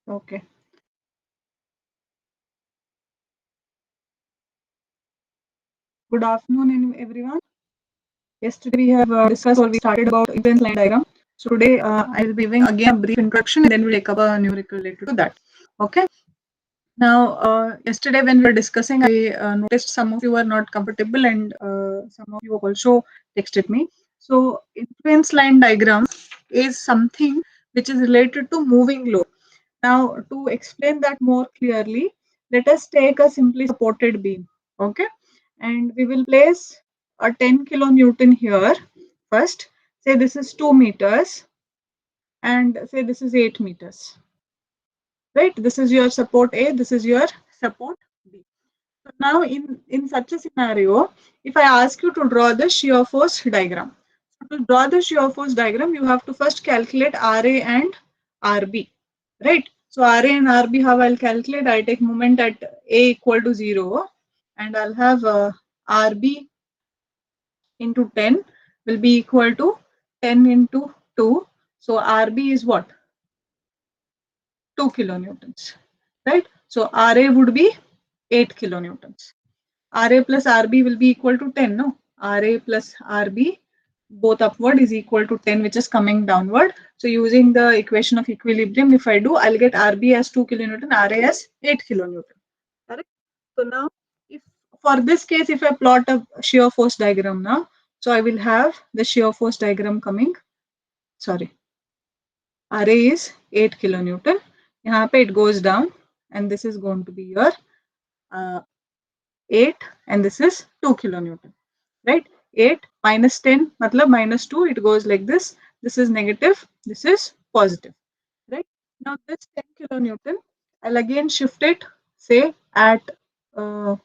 Okay. Good afternoon, everyone. Yesterday we have discussed or we started about influence line diagram. So today I will be giving again a brief introduction and then we'll take up a numerical related to that. Okay. Now, yesterday when we were discussing, I noticed some of you were not comfortable and some of you also texted me. So, influence line diagram is something which is related to moving load. Now, to explain that more clearly, let us take a simply supported beam. Okay, and we will place a 10 kilonewton here first. Say this is 2 meters and say this is 8 meters. Right, this is your support A, this is your support B. So now in such a scenario, if I ask you to draw the shear force diagram, so to draw the shear force diagram, you have to first calculate RA and RB, right? So RA and RB, how I'll calculate? I take moment at A equal to 0 and I'll have RB into 10 will be equal to 10 into 2. So RB is what? 2 kilonewtons, right? So RA would be 8 kilonewtons. RA plus RB will be equal to 10, no? RA plus RB both upward is equal to 10, which is coming downward. So using the equation of equilibrium, if I do, I'll get RB as 2 kilonewton, RA as 8 kilonewton. Correct? So now, if for this case, if I plot a shear force diagram now, so I will have the shear force diagram coming. Sorry, RA is 8 kilonewton. यहाँ पे it goes down, and this is going to be your uh, 8, and this is 2 kilonewton. Right? 8 minus 10 matlab minus 2, it goes like this is negative, this is positive, right? Now this 10 kilonewton, I'll again shift it, say at 4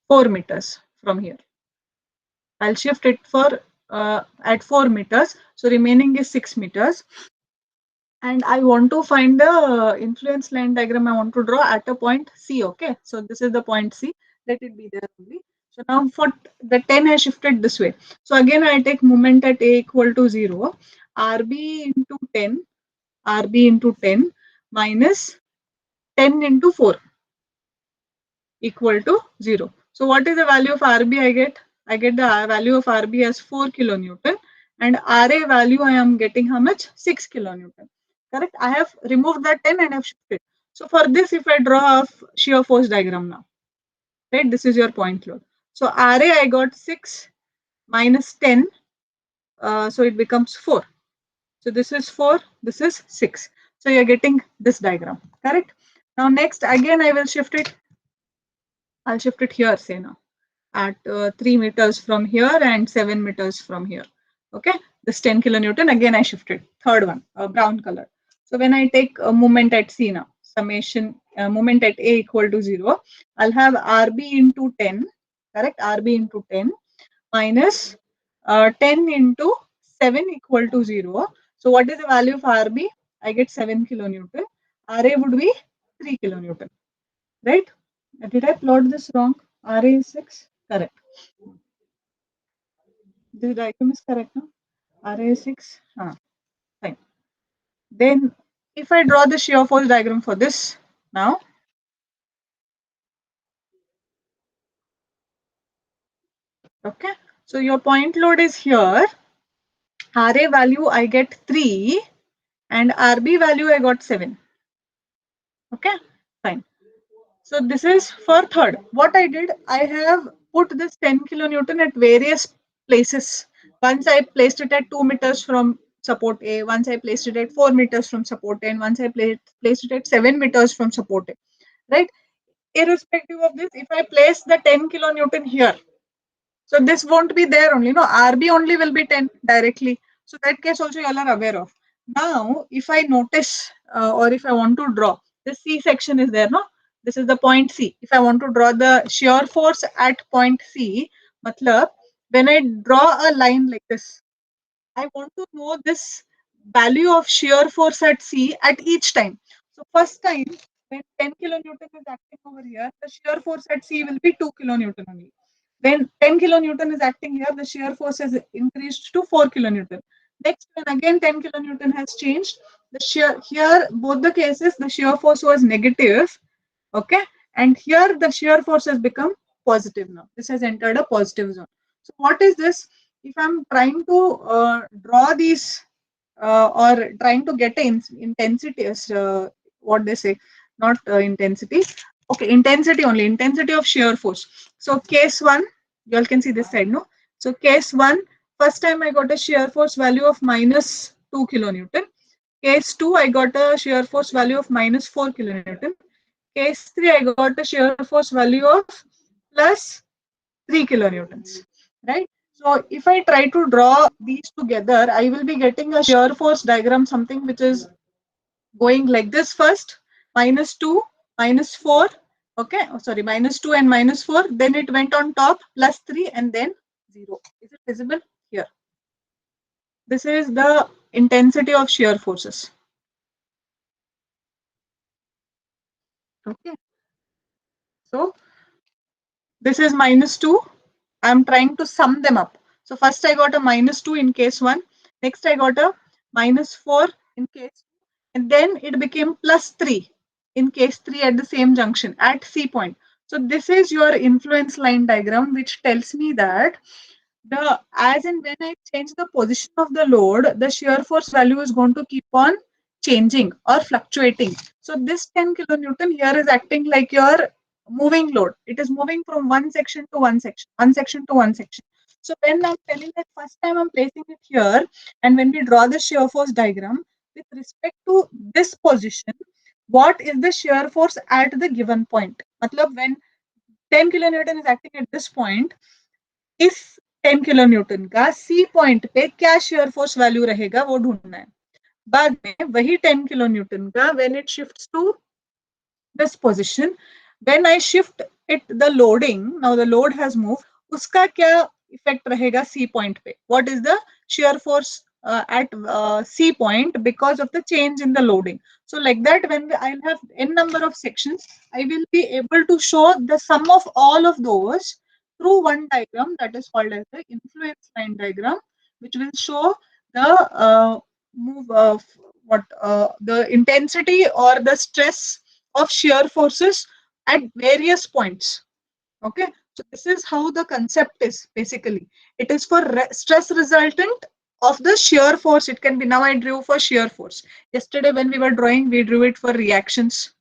meters from here. I'll shift it for at 4 meters, so remaining is 6 meters, and I want to find the influence line diagram I want to draw at a point C. Okay, so this is the point C, let it be there only. So now for the 10 I shifted this way. So again I take moment at A equal to 0, RB into 10, RB into 10 minus 10 into 4 equal to 0. So what is the value of RB I get? I get the value of RB as 4 kilonewton, and RA value I am getting how much? 6 kilonewton. Correct? I have removed that 10 and I have shifted. So for this, if I draw a shear force diagram now, right? This is your point load. So RA I got 6 minus 10, so it becomes 4. So this is 4, this is 6. So you're getting this diagram, correct? Now next, again I will shift it. I'll shift it here, say now, at 3 meters from here and 7 meters from here. Okay, this 10 kilonewton, again I shifted. Third one, brown color. So when I take a moment at C now, summation moment at A equal to 0, I'll have RB into 10, correct? RB into 10 minus 10 into 7 equal to 0. So what is the value of RB? I get 7 kilonewton. RA would be 3 kilonewton, right? Did I plot this wrong? RA is 6? Correct. This diagram is correct now. RA is 6. Fine. Then if I draw the shear force diagram for this now, okay. So your point load is here. RA value I get 3 and RB value I got 7. Okay, fine. So this is for third. What I did, I have put this 10 kilonewton at various places. Once I placed it at 2 meters from support A, once I placed it at 4 meters from support A, and once I placed it at 7 meters from support A. Right? Irrespective of this, if I place the 10 kilonewton here, so this won't be there only. No, RB only will be 10 directly. So that case also you all are aware of. Now, if I notice or if I want to draw, this C section is there, no? This is the point C. If I want to draw the shear force at point C, matlab, when I draw a line like this, I want to know this value of shear force at C at each time. So first time, when 10 kilonewton is acting over here, the shear force at C will be 2 kilonewton only. When 10 kilonewton is acting here, the shear force is increased to 4 kilonewton. Next, when again 10 kilonewton has changed, the shear here, both the cases, the shear force was negative. Okay, and here the shear force has become positive now. This has entered a positive zone. So what is this? If I'm trying to draw these or trying to get a intensity, what they say, not intensity. Okay, intensity only, intensity of shear force. So case one, you all can see this side, no? So case one, first time I got a shear force value of minus 2 kilonewton. Case 2, I got a shear force value of minus 4 kilonewton. Case 3, I got a shear force value of plus 3 kilonewtons, right? So if I try to draw these together, I will be getting a shear force diagram, something which is going like this first, minus 2, minus 4, okay, oh, sorry, minus 2 and minus 4, then it went on top, plus 3, and then 0. Is it visible here? This is the intensity of shear forces. Okay, so this is minus 2. I'm trying to sum them up. So first I got a minus 2 in case 1. Next I got a minus 4 in case 2. And then it became plus 3 in case 3 at the same junction at C point. So this is your influence line diagram, which tells me that the as and when I change the position of the load, the shear force value is going to keep on changing or fluctuating. So this 10 kilonewton here is acting like your moving load. It is moving from one section to one section to one section. So when I'm telling that first time I'm placing it here, and when we draw the shear force diagram, with respect to this position, what is the shear force at the given point? Matlab when 10 kilonewton is acting at this point, इस 10 kilonewton का C point पे क्या shear force value रहेगा वो ढूंढना है. बाद में वही 10 किलोन्यूटन का when it shifts to this position, when I shift it the loading, now the load has moved, उसका क्या effect रहेगा C point पे? What is the shear force at C point because of the change in the loading? So like that, when I'll have n number of sections, I will be able to show the sum of all of those through one diagram that is called as the influence line diagram, which will show the move of the intensity or the stress of shear forces at various points. Okay, so this is how the concept is basically. It is for stress resultant of the shear force. It can be, now I drew for shear force. Yesterday when we were drawing, we drew it for reactions,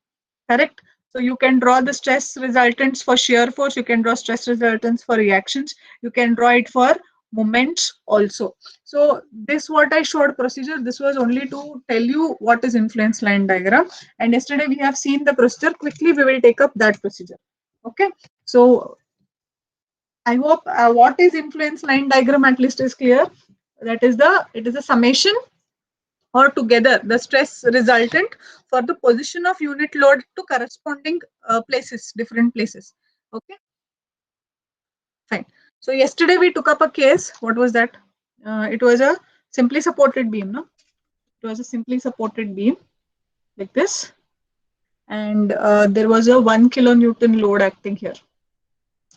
correct? So you can draw the stress resultants for shear force, you can draw stress resultants for reactions, you can draw it for moments also. So this what I showed procedure, this was only to tell you what is influence line diagram. And yesterday we have seen the procedure. Quickly we will take up that procedure. Okay, so I hope what is influence line diagram at least is clear. That is it is a summation or together the stress resultant for the position of unit load to corresponding places, different places. Okay, fine. So yesterday we took up a case. What was that? It was a simply supported beam. No, it was a simply supported beam like this, and there was a 1 kilonewton load acting here,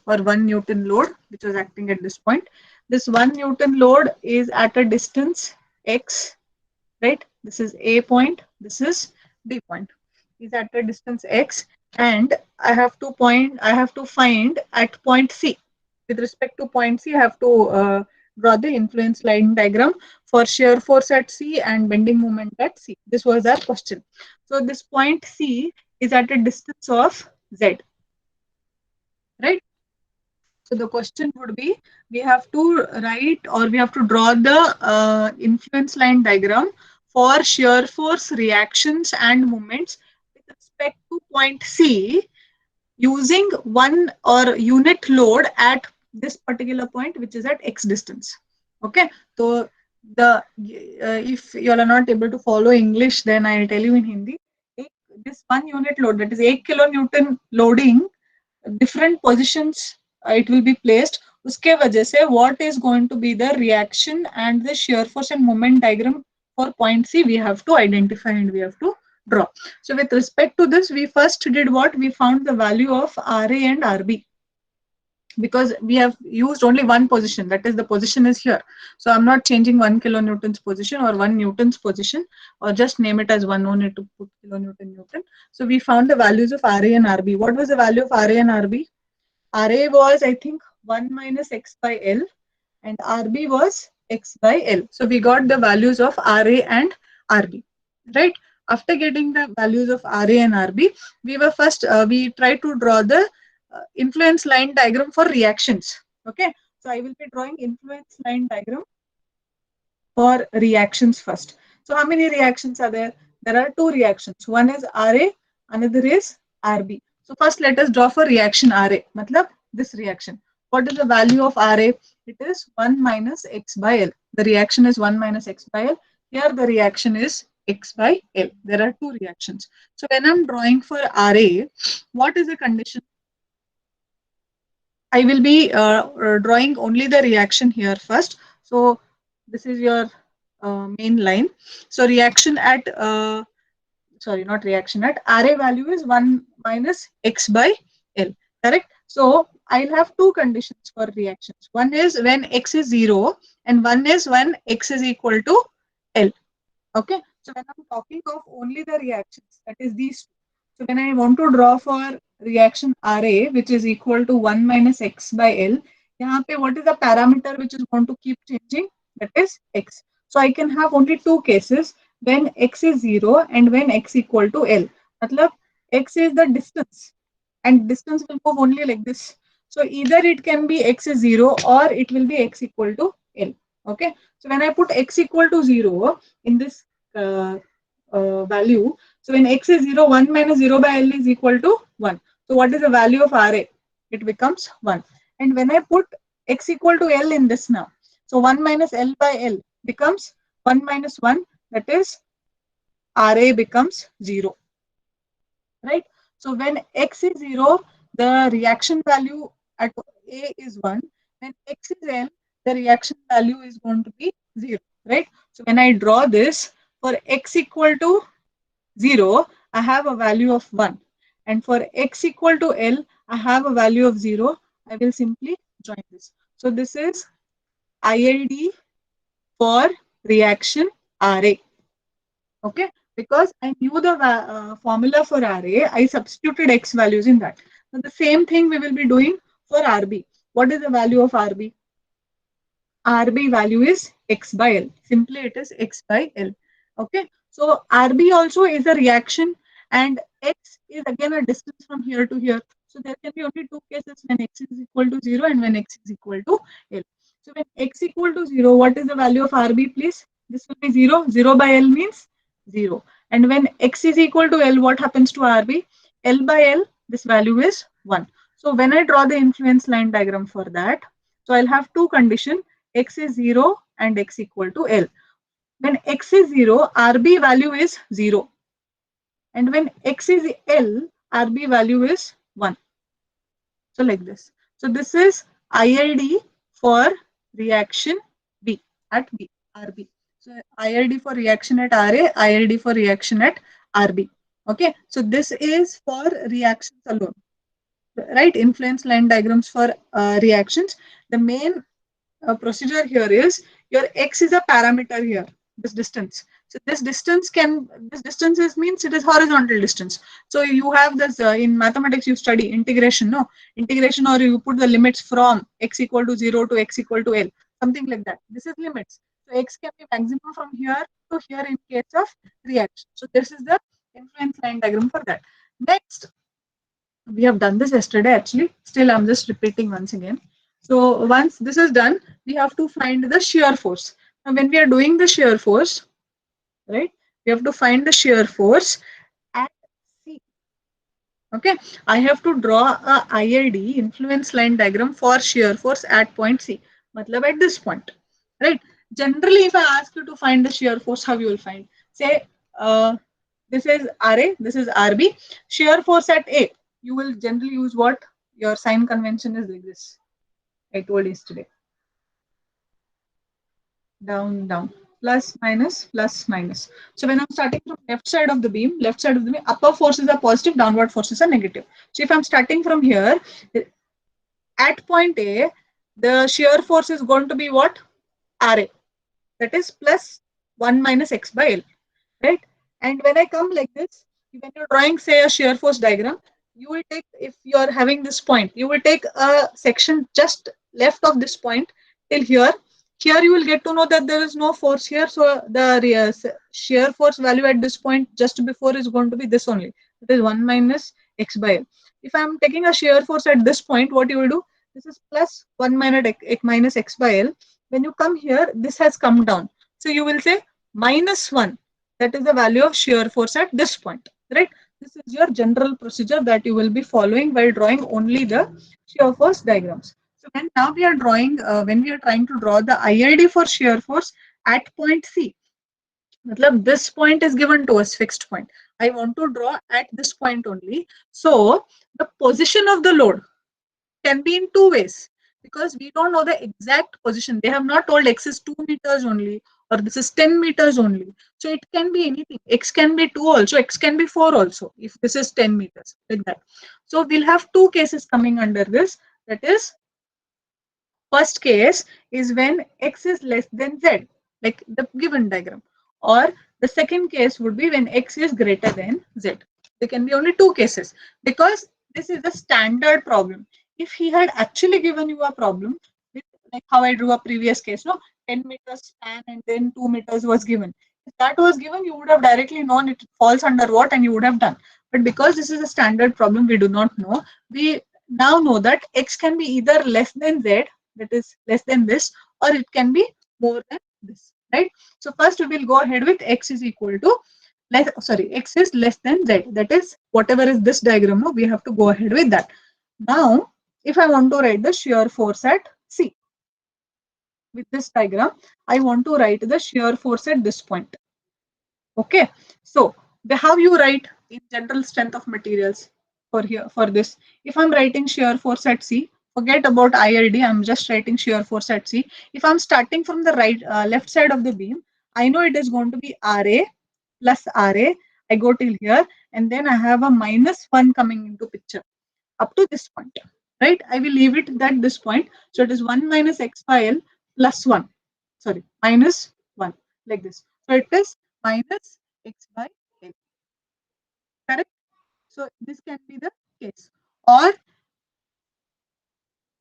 or 1 Newton load which was acting at this point. This 1 Newton load is at a distance x, right? This is A point, this is B point. Is at a distance x, and I have to find at point C. With respect to point C, I have to draw the influence line diagram for shear force at C and bending moment at C. This was our question. So this point C is at a distance of Z, right? So the question would be, we have to write or we have to draw the influence line diagram for shear force reactions and moments with respect to point C using one or unit load at this particular point, which is at x distance. Okay, so the if you are not able to follow English, then I'll tell you in Hindi. This one unit load, that is 8 kilonewton loading, different positions it will be placed. उसके वजह से what is going to be the reaction and the shear force and moment diagram for point C we have to identify and we have to draw. So with respect to this, we first did what? We found the value of RA and RB. because we have used only one position, that is the position is here. So I'm not changing 1 kilonewton's position or 1 Newton's position, or just name it as one, no need to put kilonewton Newton. So we found the values of RA and RB. What was the value of RA and RB? RA was, I think, 1 minus x by L, and RB was x by L. So we got the values of RA and RB, right? After getting the values of RA and RB, we tried to draw the influence line diagram for reactions. Okay, so I will be drawing influence line diagram for reactions first. So how many reactions are there? There are two reactions. One is RA, another is RB. So first let us draw for reaction RA, matlab this reaction. What is the value of RA? It is 1 minus x by L. The reaction is 1 minus x by L. Here the reaction is x by L. There are two reactions. So when I'm drawing for RA, what is the condition? I will be drawing only the reaction here first. So this is your main line. So reaction at, sorry, not reaction at, RA value is 1 minus x by L, correct? So I'll have two conditions for reactions. One is when x is 0 and one is when x is equal to L. Okay, so when I'm talking of only the reactions, that is these two. So when I want to draw for reaction RA, which is equal to 1 minus x by L, यहाँ पे what is the parameter which is going to keep changing? That is x. So I can have only two cases, when x is 0 and when x equal to L. मतलब x is the distance, and distance will move only like this. So either it can be x is 0 or it will be x equal to L. Okay, so when I put x equal to 0 in this uh, value, so when x is 0, 1 minus 0 by L is equal to 1. So what is the value of RA? It becomes 1. And when I put x equal to L in this now, so 1 minus L by L becomes 1 minus 1, that is RA becomes 0, right? So when x is 0, the reaction value at A is 1. When x is L, the reaction value is going to be 0, right? So when I draw this, for x equal to 0, I have a value of 1. And for x equal to L, I have a value of 0. I will simply join this. So this is IID for reaction RA. Okay, because I knew the formula for RA, I substituted x values in that. Now the same thing we will be doing for RB. What is the value of RB? RB value is x by L. Simply it is x by L. Okay, so RB also is a reaction, and x is again a distance from here to here. So there can be only two cases, when x is equal to 0 and when x is equal to L. So when x equal to 0, what is the value of RB, please? This will be 0. 0 by L means 0. And when x is equal to L, what happens to RB? L by L, this value is 1. So when I draw the influence line diagram for that, so I'll have two conditions, x is 0 and x equal to L. When x is 0, RB value is 0. And when x is L, RB value is 1. So like this. So this is IID for reaction B at B, RB. So IID for reaction at RA, IID for reaction at RB. Okay, so this is for reactions alone, right? Influence line diagrams for reactions. The main procedure here is, your x is a parameter here, this distance. So this distance is means it is horizontal distance. So you have this in mathematics, you study integration, no? Integration, or you put the limits from x equal to 0 to x equal to L, something like that. This is limits. So x can be maximum from here to here in case of reaction. So this is the influence line diagram for that. Next, we have done this yesterday actually, still I'm just repeating once again. So once this is done, we have to find the shear force. Now when we are doing the shear force, right, we have to find the shear force at C. Okay, I have to draw a IID, influence line diagram, for shear force at point C, matlab at this point, right? Generally, if I ask you to find the shear force, how you will find? Say this is RA, this is RB. Shear force at A, you will generally use what? Your sign convention is like this. I told yesterday. Down, down. Plus, minus, plus, minus. So when I'm starting from left side of the beam, upper forces are positive, downward forces are negative. So if I'm starting from here, at point A, the shear force is going to be what? Ra. That is plus 1 minus x by L, right? And when I come like this, when you're drawing, say, a shear force diagram, you will take, if you're having this point, you will take a section just left of this point till here. Here you will get to know that there is no force here. So the shear force value at this point just before is going to be this only. It is 1 minus x by L. If I'm taking a shear force at this point, what you will do? This is plus 1 minus x by L. When you come here, this has come down. So you will say minus 1. That is the value of shear force at this point, right? This is your general procedure that you will be following while drawing only the shear force diagrams. So now we are drawing, when we are trying to draw the IID for shear force at point C, matlab this point is given to us, fixed point. I want to draw at this point only. So the position of the load can be in two ways, because we don't know the exact position. They have not told x is 2 meters only or this is 10 meters only. So it can be anything. X can be 2 also, x can be 4 also if this is 10 meters, like that. So we'll have two cases coming under this. That is, first case is when x is less than z, like the given diagram. Or the second case would be when x is greater than z. There can be only two cases because this is a standard problem. If he had actually given you a problem, with, like how I drew a previous case, no, 10 meters span and then 2 meters was given. If that was given, you would have directly known it falls under what and you would have done. But because this is a standard problem, we do not know. We now know that x can be either less than z, that is less than this, or it can be more than this, right? So first we will go ahead with x is equal to x is less than z, that is whatever is this diagram, no, we have to go ahead with that. Now if I want to write the shear force at C with this diagram, I want to write the shear force at this point. Okay, so how you write in general strength of materials for here for this? If I'm writing shear force at C, forget about IID. I'm just writing shear force at C. If I'm starting from the left side of the beam, I know it is going to be RA plus RA. I go till here, and then I have a minus 1 coming into picture up to this point, right? I will leave it at this point. So it is 1 minus x by L plus 1. Sorry, minus 1, like this. So it is minus x by L. Correct? So this can be the case. Or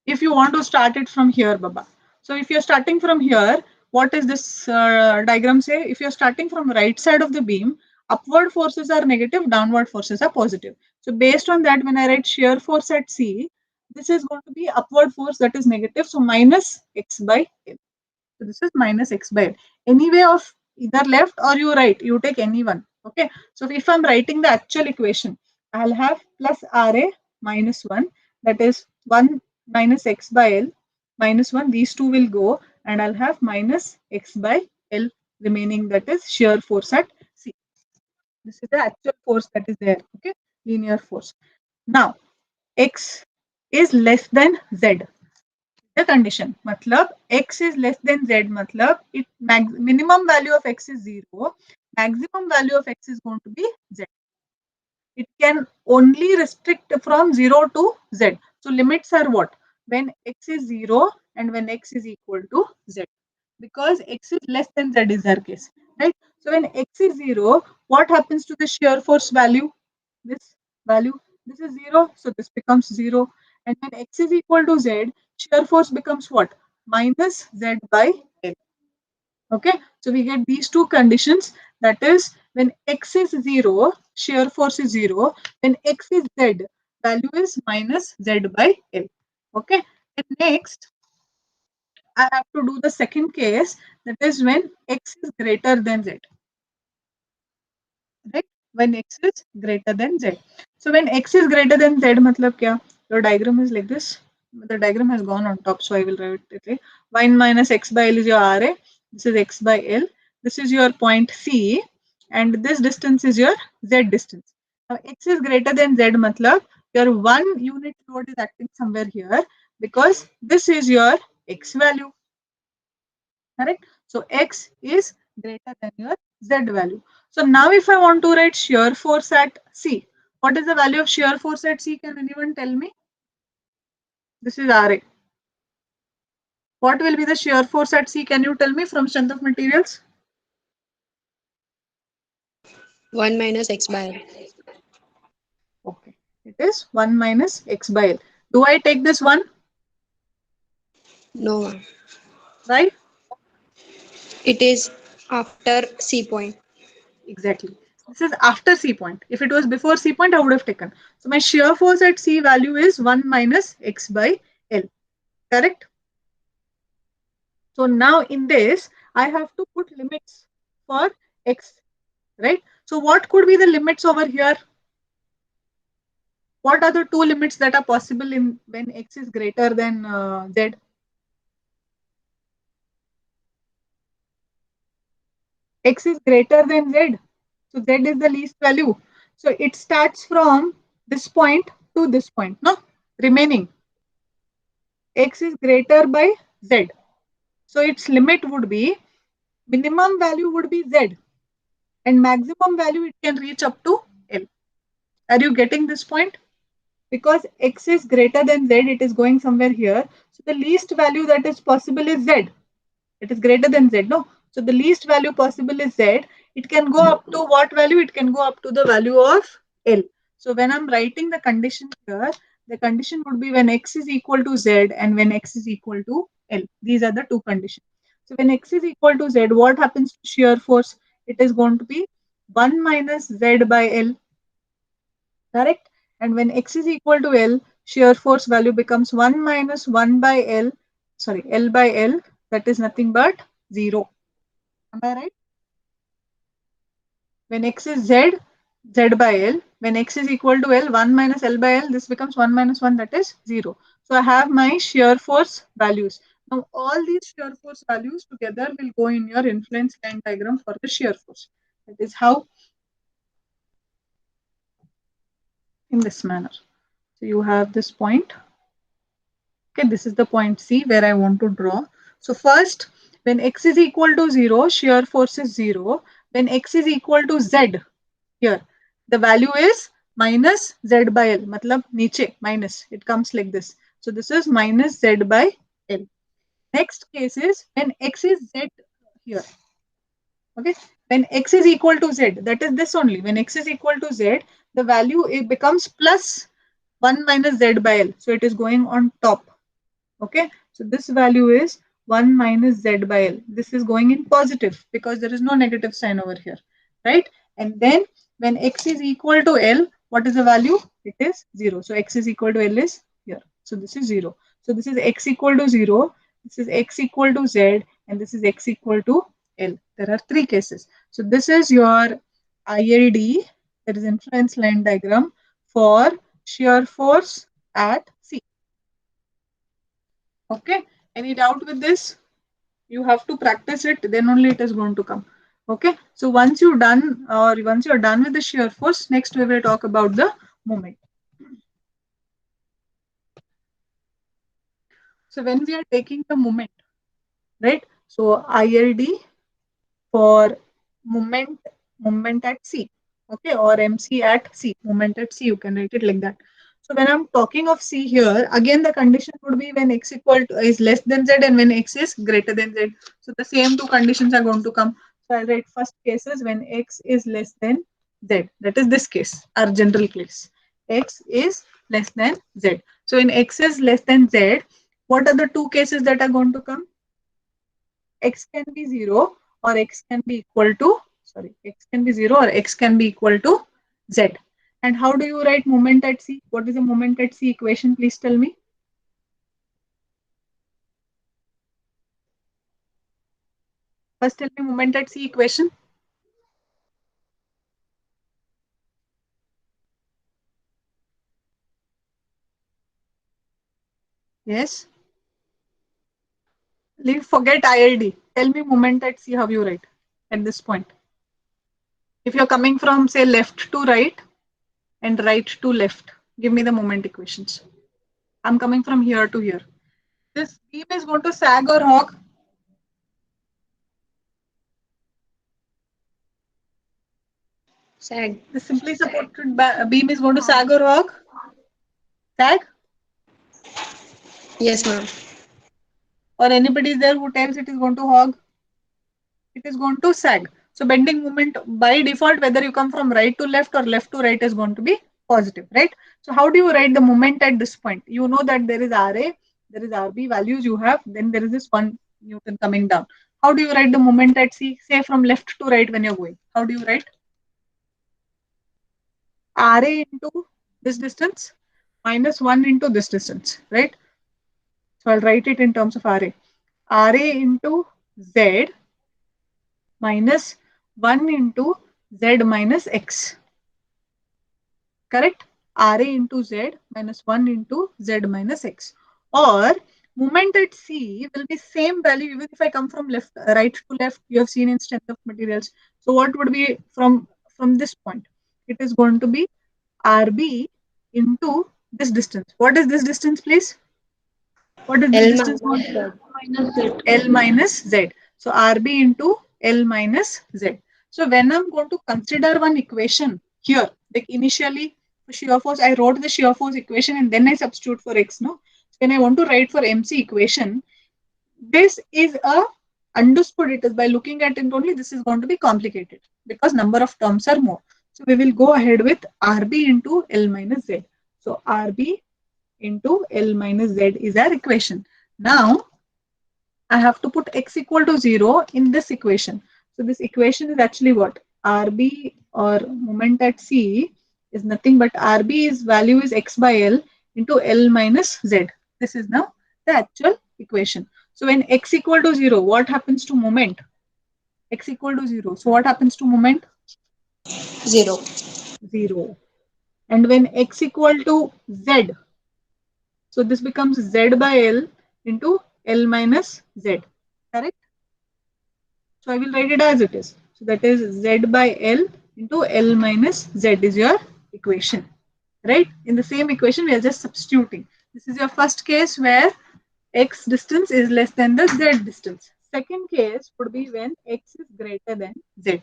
if you want to start it from here, Baba. So if you're starting from here, what is this diagram say? If you're starting from right side of the beam, upward forces are negative, downward forces are positive. So based on that, when I write shear force at C, this is going to be upward force that is negative. So minus x by L. So this is minus x by L. Any way of either left or you right, you take any one. Okay. So if I'm writing the actual equation, I'll have plus RA minus 1, that is 1 minus x by L minus 1. These two will go and I'll have minus x by L remaining, that is shear force at C. This is the actual force that is there. Okay. Linear force. Now, x is less than z. The condition matlab x is less than z, matlab it minimum value of x is 0, maximum value of x is going to be z. It can only restrict from 0 to z. So limits are what? When x is 0 and when x is equal to z, because x is less than z is our case, right? So when x is 0, what happens to the shear force value? This value, this is 0, so this becomes 0. And when x is equal to z, shear force becomes what? Minus z by L. Okay, so we get these two conditions. That is, when x is 0, shear force is 0. When x is z, value is minus z by L. Okay, and next I have to do the second case, that is when x is greater than z. Right? When x is greater than z. So when x is greater than z, matlab kya? Your diagram is like this. The diagram has gone on top, so I will write it like 1 minus x by L is your RA. This is x by L. This is your point C, and this distance is your z distance. Now x is greater than z, matlab your one unit load is acting somewhere here, because this is your x value. Correct? So x is greater than your z value. So now if I want to write shear force at C, what is the value of shear force at C? Can anyone tell me? This is Ra. What will be the shear force at C? Can you tell me from strength of materials? 1 minus x by L. Okay. It is 1 minus x by L. Do I take this 1? No, ma'am. Right? It is after C point. Exactly. This is after C point. If it was before C point, I would have taken. So my shear force at C value is 1 minus x by L. Correct? So now in this, I have to put limits for x. Right? So what could be the limits over here? What are the two limits that are possible in when x is greater than z? X is greater than z. So z is the least value. So it starts from this point to this point. No, remaining x is greater by z. So its limit would be minimum value would be z and maximum value it can reach up to L. Are you getting this point? Because x is greater than z, it is going somewhere here. So the least value that is possible is z. It is greater than z, no? So the least value possible is z. It can go up to what value? It can go up to the value of L. So when I'm writing the condition here, the condition would be when x is equal to z and when x is equal to L. These are the two conditions. So when x is equal to z, what happens to shear force? It is going to be 1 minus z by L, correct? And when x is equal to L, shear force value becomes 1 minus 1 by L, sorry, L by L, that is nothing but 0. Am I right? When x is z, z by L. When x is equal to L, 1 minus L by L, this becomes 1 minus 1, that is 0. So I have my shear force values. Now all these shear force values together will go in your influence line diagram for the shear force. That is how, in this manner. So you have this point. Okay, this is the point C where I want to draw. So first, when x is equal to 0, shear force is 0. When x is equal to z, here, the value is minus z by L. Matlab, niche, minus. It comes like this. So this is minus z by L. Next case is when x is z here. Okay, when x is equal to z, that is this only. When x is equal to z, the value it becomes plus 1 minus z by L. So it is going on top. Okay, so this value is 1 minus z by L. This is going in positive because there is no negative sign over here, right? And then when x is equal to L, what is the value? It is 0. So x is equal to L is here. So this is 0. So this is x equal to 0, this is x equal to z, and this is x equal to L. There are three cases. So this is your ILD, that is influence line diagram for shear force at C. Okay, any doubt with this? You have to practice it, then only it is going to come. Okay, so once you're done or once you're done with the shear force, next we will talk about the moment. So when we are taking the moment, right? So ILD for moment at C, okay, or MC at C, moment at C, you can write it like that. So when I'm talking of C here, again the condition would be when x equal to is less than z and when x is greater than z. So the same two conditions are going to come. So I'll write first cases when x is less than z. That is this case, our general case. X is less than z. So in x is less than z, what are the two cases that are going to come? X can be 0 or x can be equal to, sorry, x can be 0 or x can be equal to z. And how do you write moment at C? What is the moment at C equation? Please tell me. First tell me moment at C equation. Yes. Leave, forget ILD. Tell me moment at C how you write at this point. If you're coming from say left to right and right to left, give me the moment equations. I'm coming from here to here. This beam is going to sag or hog. Sag. The simply supported beam is going to sag or hog. Sag. Yes, ma'am. Or anybody is there who tells it is going to hog? It is going to sag. So bending moment by default, whether you come from right to left or left to right, is going to be positive, right? So how do you write the moment at this point? You know that there is Ra, there is Rb values you have, then there is this 1 Newton coming down. How do you write the moment at C? Say from left to right when you're going. How do you write? Ra into this distance minus 1 into this distance, right? So I'll write it in terms of Ra. Ra into Z minus 1 into Z minus X. Correct? Ra into Z minus 1 into Z minus X. Or moment at C will be same value even if I come from left, right to left. You have seen in strength of materials. So what would be from this point? It is going to be Rb into this distance. What is this distance, please? What is this L distance minus going to be? Z. L minus Z. So Rb into L minus Z. So when I'm going to consider one equation here, like initially for shear force, I wrote the shear force equation and then I substitute for X. No, so when I want to write for MC equation, this is a understood it is by looking at it only. This is going to be complicated because number of terms are more. So we will go ahead with Rb into L minus Z. So Rb into L minus Z is our equation. Now I have to put x equal to 0 in this equation. So this equation is actually what? Rb or moment at C is nothing but Rb's value is x by L into L minus Z. This is now the actual equation. So when x equal to 0, what happens to moment? X equal to 0. So what happens to moment? 0. 0. And when x equal to Z, so this becomes Z by L into L minus Z. Correct? So I will write it as it is. So that is Z by L into L minus Z is your equation. Right? In the same equation, we are just substituting. This is your first case where x distance is less than the z distance. Second case would be when x is greater than z.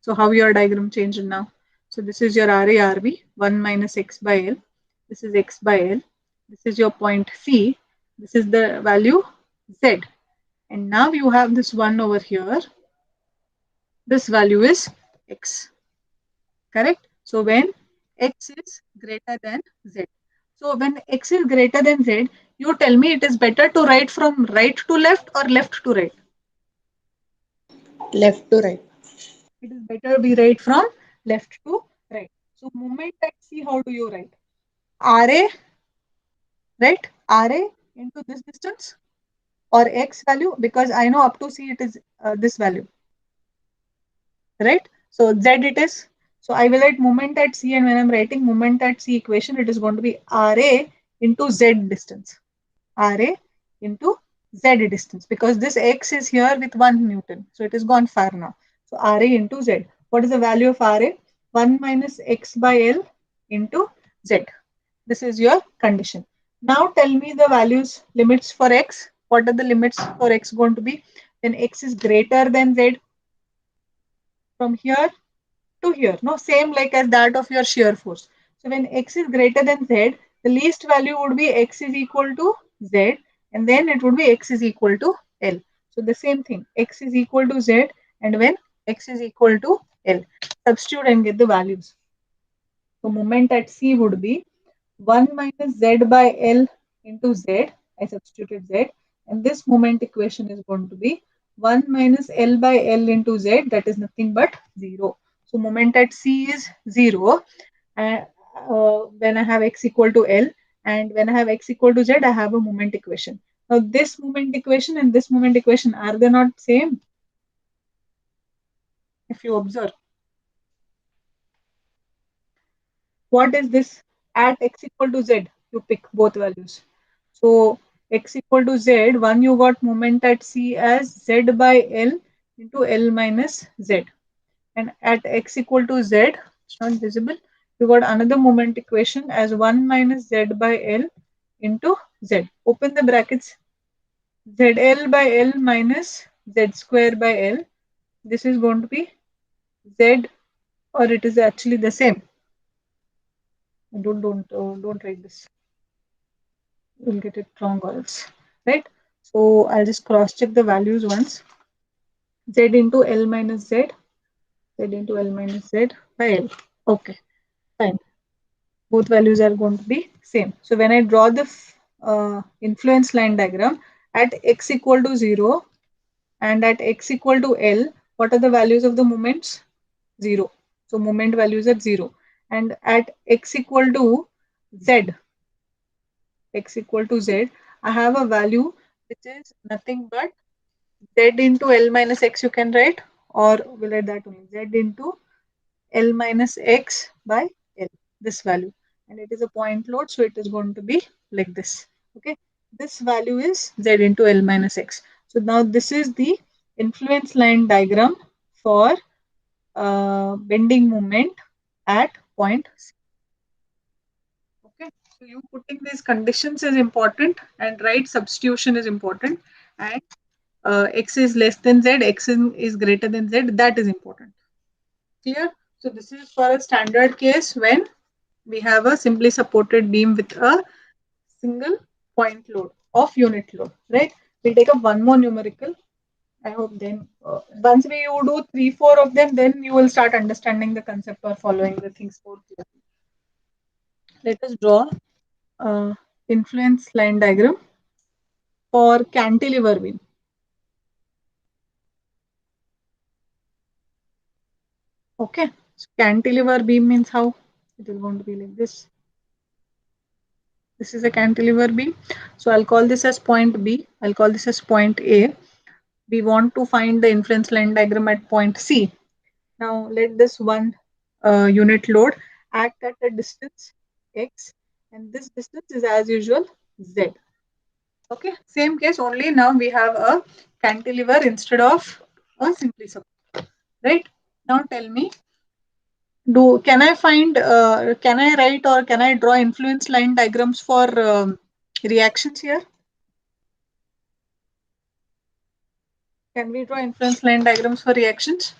So how your diagram changed now? So this is your RARB, 1 minus x by L. This is x by L. This is your point C. This is the value z. And now you have this 1 over here. This value is x. Correct? So when x is greater than z. So when x is greater than z, you tell me it is better to write from right to left or left to right. Left to right. It is better we write from left to right. So moment at C, how do you write? RA, right? RA into this distance or x value, because I know up to C it is this value, right? So Z it is. So I will write moment at C, and when I'm writing moment at C equation, it is going to be RA into Z distance. RA into Z distance, because this X is here with 1 Newton. So it is gone far now. So RA into Z. What is the value of RA? 1 minus X by L into Z. This is your condition. Now tell me the values, limits for X. What are the limits for X going to be? When X is greater than Z, from here to here. No, same like as that of your shear force. So when x is greater than z, the least value would be x is equal to z, and then it would be x is equal to L. So the same thing, x is equal to z, and when x is equal to L. Substitute and get the values. So moment at C would be 1 minus z by L into z. I substituted z, and this moment equation is going to be 1 minus L by L into z, that is nothing but 0. So moment at C is 0 when I have x equal to L, and when I have x equal to z, I have a moment equation. Now this moment equation and this moment equation, are they not same? If you observe, what is this? At x equal to z, you pick both values. So x equal to z, one you got moment at C as z by L into L minus z. And at x equal to z, it's not visible, you got another moment equation as 1 minus z by L into z. Open the brackets. ZL by L minus z square by L. This is going to be z, or it is actually the same. Don't write this. We'll get it wrong or else, right? So I'll just cross check the values once. Z into L minus Z, Z into L minus Z by L. Okay, fine. Both values are going to be same. So when I draw the influence line diagram at x equal to 0 and at x equal to L, what are the values of the moments? 0. So moment values at 0. And at x equal to Z, x equal to Z, I have a value which is nothing but Z into L minus x you can write, or we'll write that only, Z into L minus x by L, this value. And it is a point load, so it is going to be like this. Okay, this value is Z into L minus x. So now this is the influence line diagram for bending moment at point C. Okay, so you putting these conditions is important, and right substitution is important, and x is less than z, is greater than z, that is important. Clear? So this is for a standard case when we have a simply supported beam with a single point load of unit load, right? We'll take up one more numerical. I hope then once we you do 3 4 of them, then you will start understanding the concept or following the things more clearly. Let us draw influence line diagram for cantilever beam. Okay, so cantilever beam means how it is going to be like this. This is a cantilever beam. So I'll call this as point B. I'll call this as point A. We want to find the influence line diagram at point C. Now let this one unit load act at a distance x, and this distance is as usual z. Okay, same case, only now we have a cantilever instead of a simply support. Right? Now tell me, do can I find can I write or can I draw influence line diagrams for reactions here? Can we draw influence line diagrams for reactions?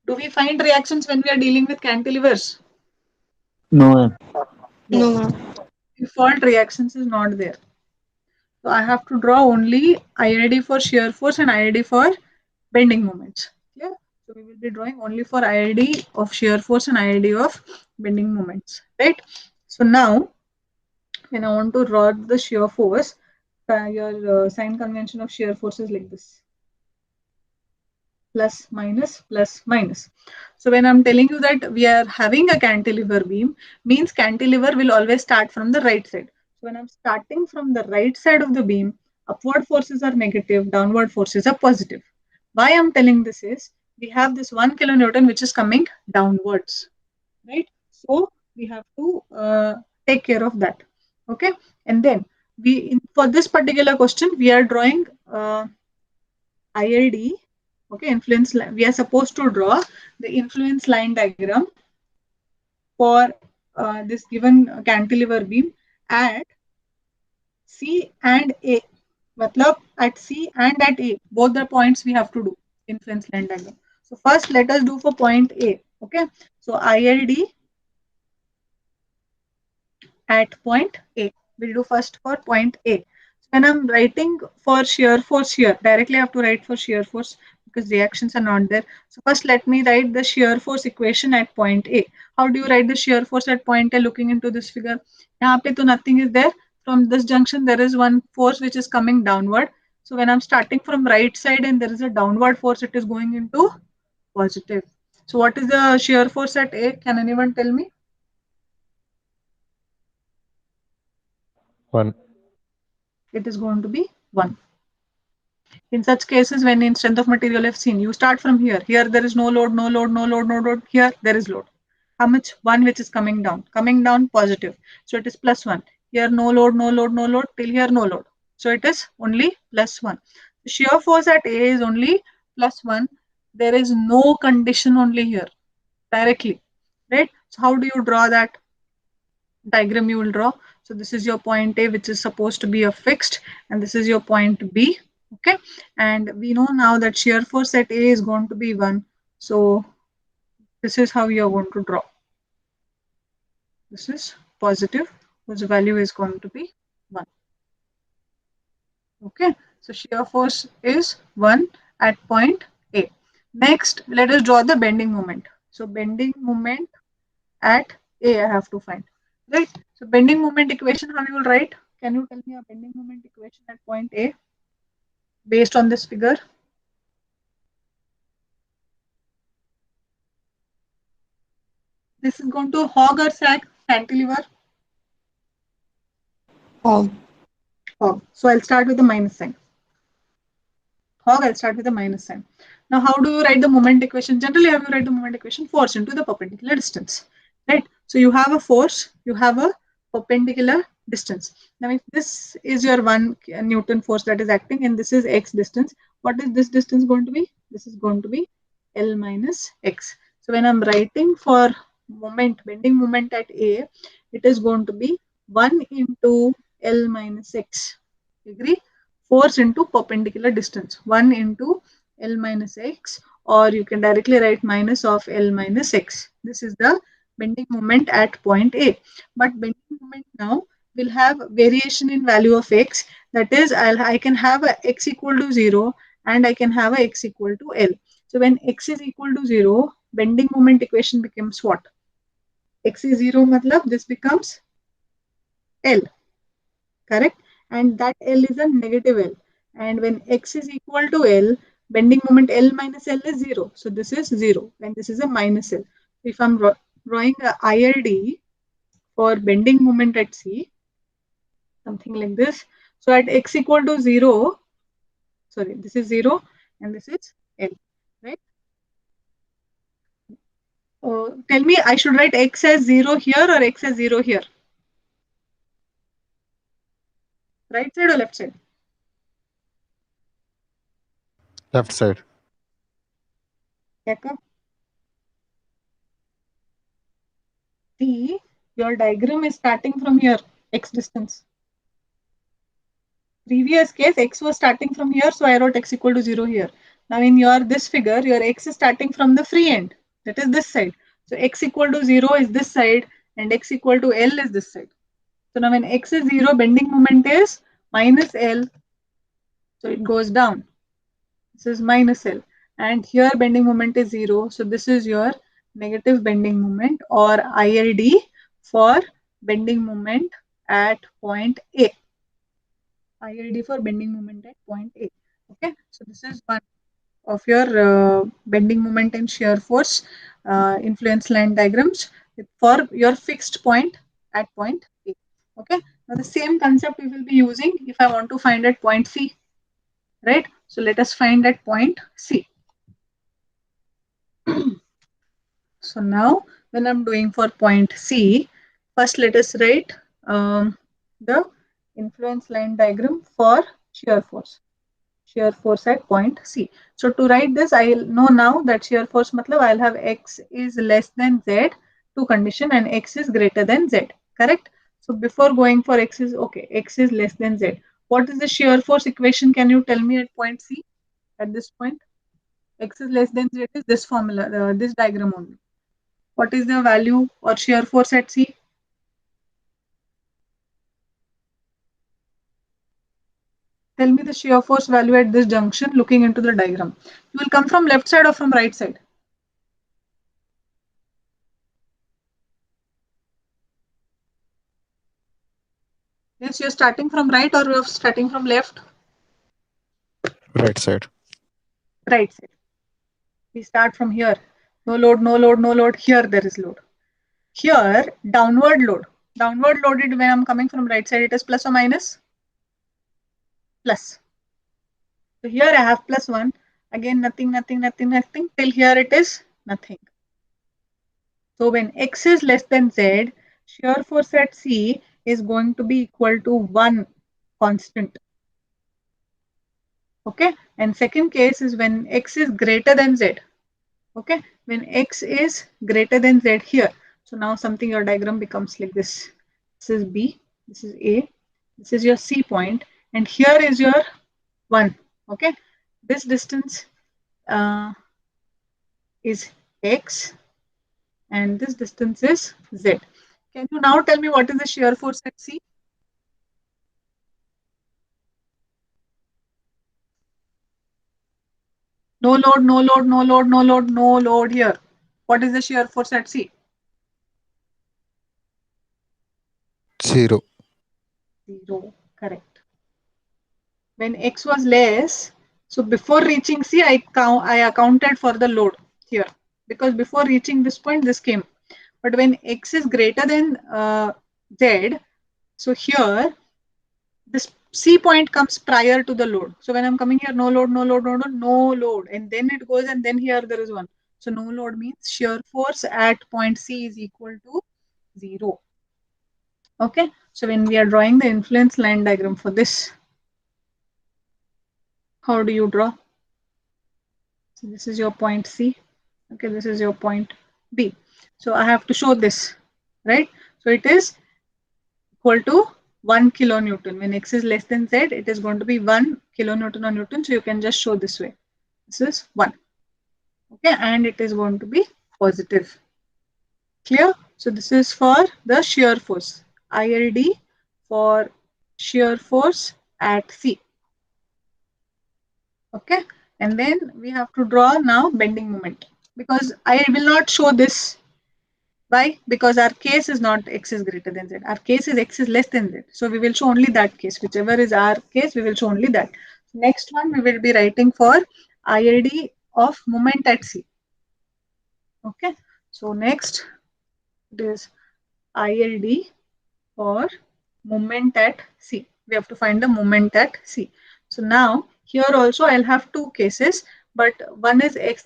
Do we find reactions when we are dealing with cantilevers? No, ma'am. No. No, ma'am. Default reactions is not there. So I have to draw only IID for shear force and IID for bending moments. Clear? So we will be drawing only for IID of shear force and IID of bending moments. Right? So now when I want to draw the shear force, your sign convention of shear force is like this: plus minus plus minus. So when I'm telling you that we are having a cantilever beam, means cantilever will always start from the right side. So when I'm starting from the right side of the beam, upward forces are negative, downward forces are positive. Why I'm telling this is we have this 1 kilonewton which is coming downwards, right? So we have to take care of that. Okay, and then for this particular question we are drawing IID. Okay, influence line. We are supposed to draw the influence line diagram for this given cantilever beam at C and A. Matlab at C and at A, both the points we have to do influence line diagram. So first let us do for point A. Okay, so IID at point A. We'll do first for point A. When I'm writing for shear force here, directly I have to write for shear force because reactions are not there. So first let me write the shear force equation at point A. How do you write the shear force at point A looking into this figure? यहाँ पे तो nothing is there. From this junction there is one force which is coming downward. So when I'm starting from right side and there is a downward force, it is going into positive. So what is the shear force at A? Can anyone tell me? 1. It is going to be 1. In such cases, when in strength of material I've seen, you start from here. Here there is no load, no load, no load, no load. Here there is load. How much? 1 which is coming down. Coming down positive. So it is plus 1. Here no load, no load, no load. Till here no load. So it is only plus 1. The shear force at A is only plus 1. There is no condition only here. Directly. Right? So how do you draw that diagram you will draw? So this is your point A, which is supposed to be a fixed, and this is your point B. Okay, and we know now that shear force at A is going to be 1. So this is how you are going to draw. This is positive, whose value is going to be 1. Okay, so shear force is 1 at point A. Next, let us draw the bending moment. So bending moment at A I have to find, right? So bending moment equation, how you will write? Can you tell me a bending moment equation at point A based on this figure? This is going to hog or sag, cantilever? Hog. Hog. So I'll start with the minus sign. Hog, I'll start with the minus sign. Now, how do you write the moment equation? Generally, how you write the moment equation? Force into the perpendicular distance, right? So you have a force, you have a perpendicular distance. Now, if this is your 1 Newton force that is acting and this is x distance, what is this distance going to be? This is going to be L minus x. So when I'm writing for moment, bending moment at A, it is going to be 1 into L minus x. Agree? Force into perpendicular distance, 1 into L minus x, or you can directly write minus of L minus x. This is the bending moment at point A. But bending moment now will have variation in value of x. That is, I can have a x equal to 0 and I can have a x equal to L. So when x is equal to 0, bending moment equation becomes what? X is 0 matlab this becomes L, correct? And that L is a negative L. And when x is equal to L, bending moment L minus L is 0. So this is 0 and this is a minus L. If I'm drawing a ILD for bending moment at C, something like this. So at x equal to 0, sorry, this is 0 and this is L, right? Tell me, I should write x as 0 here or x as 0 here? Right side or left side? Left side. Jacob? See, your diagram is starting from here, x distance. Previous case, x was starting from here, so I wrote x equal to 0 here. Now in your this figure, your x is starting from the free end, that is this side. So x equal to 0 is this side and x equal to L is this side. So now when x is 0, bending moment is minus L, so it goes down. This is minus L. And here bending moment is 0, so this is your negative bending moment or ILD for bending moment at point A. ILD for bending moment at point A. Okay, so this is one of your bending moment and shear force influence line diagrams for your fixed point at point A. Okay, now the same concept we will be using if I want to find at point C, right? So let us find at point C. So now when I'm doing for point C, first let us write the influence line diagram for shear force. Shear force at point C. So to write this, I'll know now that shear force matlab I'll have x is less than z, two condition, and x is greater than z, correct? So before going for x is okay, x is less than z. What is the shear force equation? Can you tell me at point C? At this point, x is less than z is this formula, this diagram only. What is the value or shear force at C? Tell me the shear force value at this junction looking into the diagram. You will come from left side or from right side? Yes, you're starting from right or you're starting from left? Right side. Right side. We start from here. No load, no load, no load. Here there is load. Here, downward load. Downward loaded when I'm coming from right side, it is plus or minus? Plus. So here I have plus 1. Again, nothing, nothing, nothing, nothing. Till here it is nothing. So when x is less than z, shear force at C is going to be equal to 1 constant. Okay. And second case is when x is greater than z. Okay. When x is greater than z here. So now something your diagram becomes like this. This is B, this is A, this is your C point, and here is your 1. Okay. This distance is x and this distance is z. Can you now tell me what is the shear force at C? No load, no load, no load, no load, no load here. What is the shear force at C? 0. 0. Correct. When X was less, so before reaching C, I accounted for the load here, because before reaching this point, this came. But when X is greater than Z, so here this C point comes prior to the load. So when I'm coming here, no load, no load, no load, no load, and then it goes, and then here there is one. So no load means shear force at point C is equal to 0. Okay, so when we are drawing the influence line diagram for this, how do you draw? So this is your point C. Okay, this is your point B. So I have to show this, right? So it is equal to 1 kilonewton. When X is less than Z, it is going to be 1 kilonewton or Newton. So you can just show this way. This is 1. Okay, and it is going to be positive. Clear? So this is for the shear force. ILD for shear force at C. Okay, and then we have to draw now bending moment, because I will not show this. Why? Because our case is not X is greater than Z. Our case is X is less than Z. So we will show only that case. Whichever is our case, we will show only that. Next one, we will be writing for ILD of moment at C. Okay, so next it is ILD for moment at C. We have to find the moment at C. So now here also I'll have two cases, but one is X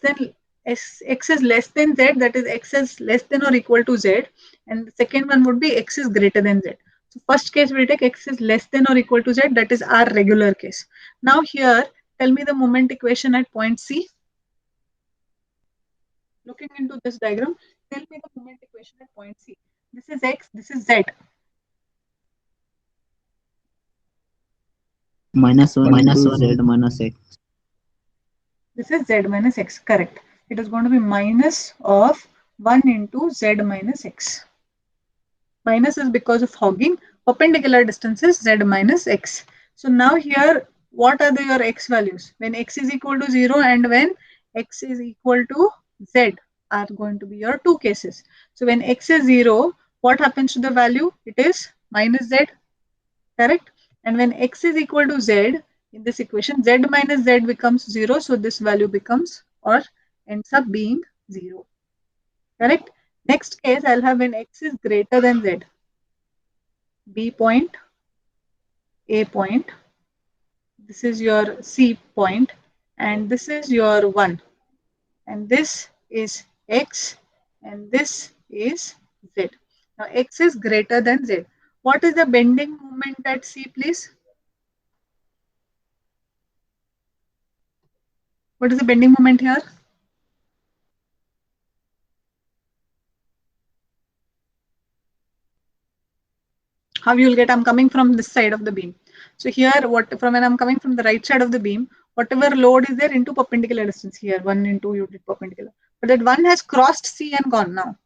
is less than Z, that is X is less than or equal to Z, and the second one would be X is greater than Z. So first case we'll take X is less than or equal to Z, that is our regular case. Now here, tell me the moment equation at point C. Looking into this diagram, tell me the moment equation at point C. This is X, this is Z. Minus 1 into Z minus X. This is Z minus X, correct. It is going to be minus of 1 into Z minus X. Minus is because of hogging. Perpendicular distance is Z minus X. So now here, what are your X values? When X is equal to 0 and when X is equal to Z are going to be your two cases. So when X is 0, what happens to the value? It is minus Z, correct? And when X is equal to Z, in this equation, Z minus Z becomes 0. So this value becomes or ends up being 0. Correct? Next case, I'll have when X is greater than Z. B point, A point. This is your C point. And this is your 1. And this is X. And this is Z. Now X is greater than Z. What is the bending moment at C, please? What is the bending moment here? How you'll get, I'm coming from this side of the beam. So here, when I'm coming from the right side of the beam, whatever load is there into perpendicular distance here, 1 into you did perpendicular. But that one has crossed C and gone now.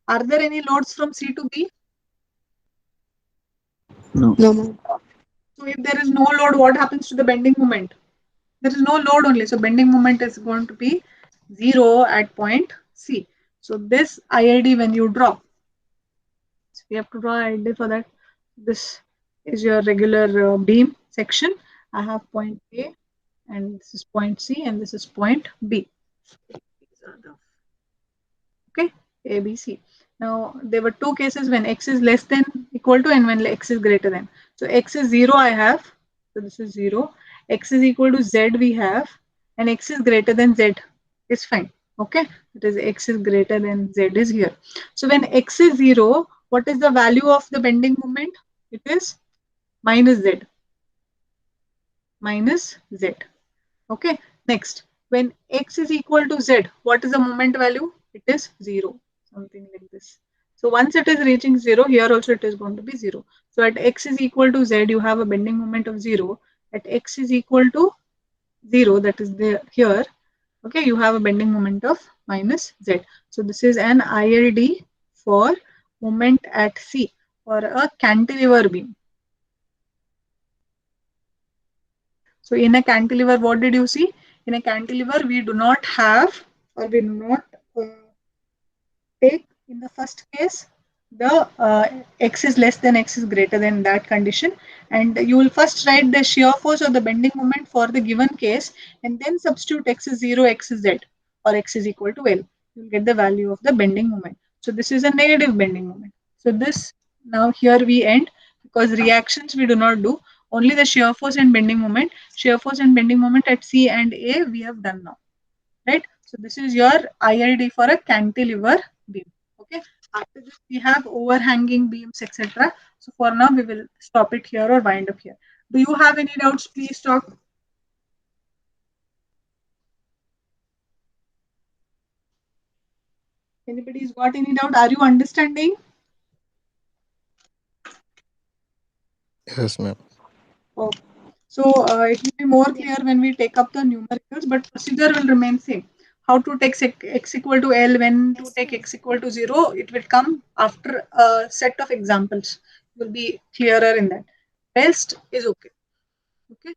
Are there any loads from C to B? No. No, ma'am. So if there is no load, what happens to the bending moment? There is no load only. So bending moment is going to be 0 at point C. So this ILD when you draw, so we have to draw ILD for that. This is your regular beam section. I have point A and this is point C and this is point B. Okay, A, B, C. Now there were two cases when X is less than equal to and when X is greater than. So X is 0 I have. So this is 0. X is equal to Z we have and X is greater than Z is fine. Okay, it is X is greater than Z is here. So when X is 0, what is the value of the bending moment? It is minus Z. Minus Z. Okay, next, when X is equal to Z, what is the moment value? It is 0, something like this. So once it is reaching 0, here also it is going to be 0. So at X is equal to Z, you have a bending moment of 0. At X is equal to 0, that is there here. Okay, you have a bending moment of minus Z. So this is an ILD for moment at C for a cantilever beam. So in a cantilever, what did you see? In a cantilever, we do not have, or we do not take, in the first case, the x is less than x is greater than that condition, and you will first write the shear force or the bending moment for the given case, and then substitute x is 0, x is z, or x is equal to L. You will get the value of the bending moment. So this is a negative bending moment. So this, now here we end, because reactions we do not do, only the shear force and bending moment. Shear force and bending moment at C and A we have done now, right? So this is your IID for a cantilever beam. Okay. After this, we have overhanging beams, etc. So for now, we will stop it here or wind up here. Do you have any doubts? Please talk. Anybody's got any doubt? Are you understanding? Yes, ma'am. Okay. So it will be more clear when we take up the numericals, but procedure will remain same. How to take x equal to L, when to take x equal to 0, it will come after a set of examples. It will be clearer in that. Rest is okay. Okay.